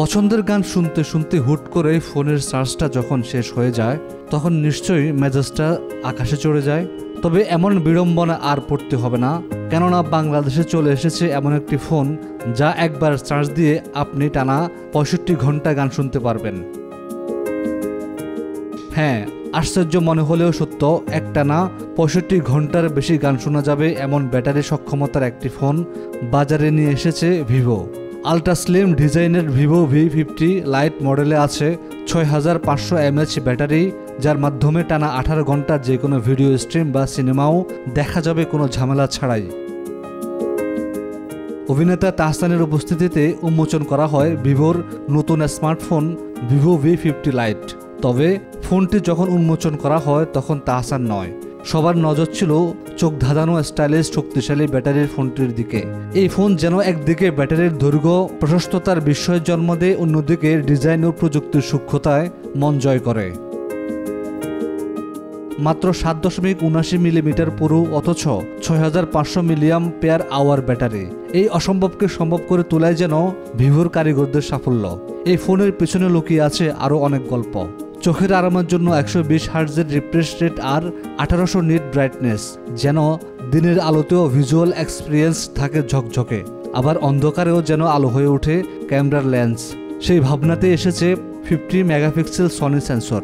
পছন্দের গান শুনতে শুনতে হুট করে ফোনের চার্জটা যখন শেষ হয়ে যায় তখন নিশ্চয়ই মেজাজটা আকাশে চড়ে যায়। তবে এমন বিড়ম্বনা আর পড়তে হবে না, কেননা বাংলাদেশে চলে এসেছে এমন একটি ফোন যা একবার চার্জ দিয়ে আপনি টানা 65 ঘন্টা গান শুনতে পারবেন। হ্যাঁ, আশ্চর্য মনে হলেও সত্য, একটানা 65 ঘন্টার বেশি গান শোনা যাবে এমন ব্যাটারি সক্ষমতার একটি ফোন বাজারে নিয়ে এসেছে ভিভো। আলট্রা স্লিম ডিজাইনের ভিভো V50 লাইট মডেলে আছে 6500 mAh ব্যাটারি, যার মাধ্যমে টানা 18 ঘন্টা যে কোনো ভিডিও স্ট্রিম বা সিনেমাও দেখা যাবে কোনো ঝামেলা ছাড়াই। অভিনেতা তাহসানের উপস্থিতিতে উন্মোচন করা হয় ভিভোর নতুন স্মার্টফোন ভিভো V50 লাইট। তবে ফোনটি যখন উন্মোচন করা হয় তখন তাহসান নয়, সবার নজর ছিল চোখ ধাঁধানো স্টাইলিশ শক্তিশালী ব্যাটারির ফোনটির দিকে। এই ফোন যেন একদিকে ব্যাটারির দৈর্ঘ্য প্রশস্ততার বিস্ময়ের জন্ম দেয়, অন্যদিকে ডিজাইন ও প্রযুক্তির সূক্ষ্মতায় মন জয় করে। মাত্র 7.79 মিলিমিটার পুরু, অথচ 6500 মিলিয়াম্পিয়ার আওয়ার ব্যাটারি। এই অসম্ভবকে সম্ভব করে তোলায় যেন ভিভোর কারিগরদের সাফল্য। এই ফোনের পেছনে লুকিয়ে আছে আরও অনেক গল্প। চোখের আরামের জন্য 120 হার্টজের রিফ্রেশ রেট আর 1800 নিট ব্রাইটনেস, যেন দিনের আলোতেও ভিজুয়াল এক্সপিরিয়েন্স থাকে ঝকঝকে, আবার অন্ধকারেও যেন আলো হয়ে ওঠে ক্যামেরার লেন্স। সেই ভাবনাতে এসেছে 50 মেগাপিক্সেল সনি সেন্সর।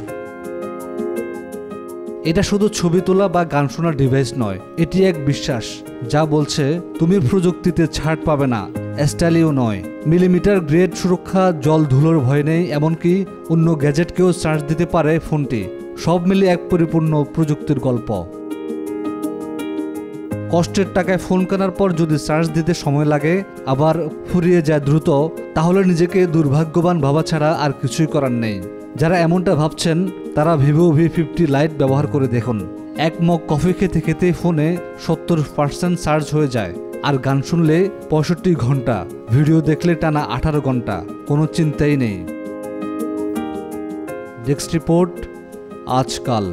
এটা শুধু ছবি তোলা বা গান শোনার ডিভাইস নয়, এটি এক বিশ্বাস যা বলছে তুমি প্রযুক্তিতে ছাড় পাবে না, স্টাইলিও নয়। মিলিমিটার গ্রেড সুরক্ষা, জল ধুলোর ভয় নেই, এমনকি অন্য গ্যাজেটকেও চার্জ দিতে পারে ফোনটি। সব মিলে এক পরিপূর্ণ প্রযুক্তির গল্প। কষ্টের টাকায় ফোন কেনার পর যদি চার্জ দিতে সময় লাগে, আবার ফুরিয়ে যায় দ্রুত, তাহলে নিজেকে দুর্ভাগ্যবান ভাবা ছাড়া আর কিছুই করার নেই। যারা এমনটা ভাবছেন তারা ভিভো V50 লাইট ব্যবহার করে দেখুন। এক মগ কফি খেতে খেতে ফোনে 70% চার্জ হয়ে যায়, আর গান শুনলে 65 ঘন্টা, ভিডিও দেখলে টানা 18 ঘন্টা, কোনো চিন্তাই নেই। ডেস্ক রিপোর্ট, আজকাল।